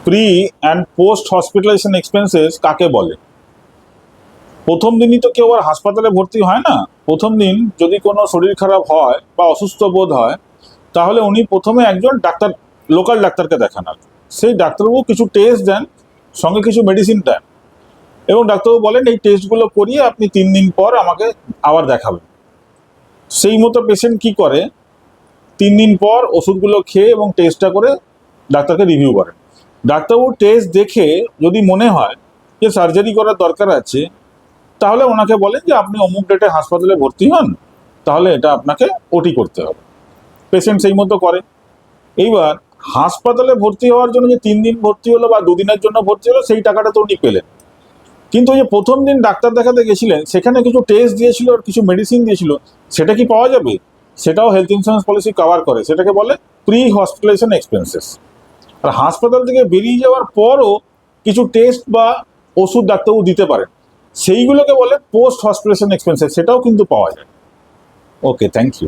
Pre and post hospitalisation expenses কাকে বলে? প্রথম দিনই তো কেউ আর হাসপাতালে ভর্তি হয় না। প্রথম দিন যদি কোনো শরীর খারাপ হয় বা অসুস্থ বোধ হয়, তাহলে উনি প্রথমে একজন ডাক্তার, লোকাল ডাক্তারকে দেখান। আর সেই ডাক্তারবাবু কিছু টেস্ট দেন, সঙ্গে কিছু মেডিসিন দেন, এবং ডাক্তারবাবু বলেন এই টেস্টগুলো করিয়ে আপনি 3 দিন পর আমাকে আবার দেখাবেন। সেই মতো পেশেন্ট কি করে, 3 দিন পর ওষুধগুলো খেয়ে এবং টেস্টটা করে ডাক্তারকে রিভিউ করেন। ডাক্তারবাবু টেস্ট দেখে যদি মনে হয় যে সার্জারি করার দরকার আছে, তাহলে ওনাকে বলেন যে আপনি অমুক ডেটে হাসপাতালে ভর্তি হন, তাহলে এটা আপনাকে ওটি করতে হবে। পেশেন্ট সেই মতো করে। এইবার হাসপাতালে ভর্তি হওয়ার জন্য যে 3 দিন ভর্তি হলো বা 2 দিনের জন্য ভর্তি হলো, সেই টাকাটা তো উনি পেলেন। কিন্তু ওই যে প্রথম দিন ডাক্তার দেখাতে গেছিলেন, সেখানে কিছু টেস্ট দিয়েছিল আর কিছু মেডিসিন দিয়েছিল, সেটা কি পাওয়া যাবে? সেটাও হেলথ ইন্স্যুরেন্স পলিসি কভার করে। সেটাকে বলে প্রি হসপিটালাইজেশন এক্সপেন্সেস। আর হাসপাতাল থেকে বেরিয়ে যাওয়ার পরও কিছু টেস্ট বা ওষুধ ডাক্তারবাবু দিতে পারেন, সেইগুলোকে বলে পোস্ট হসপিটালাইজেশন এক্সপেন্সেস। সেটাও কিন্তু পাওয়া যায়। ওকে, থ্যাংক ইউ।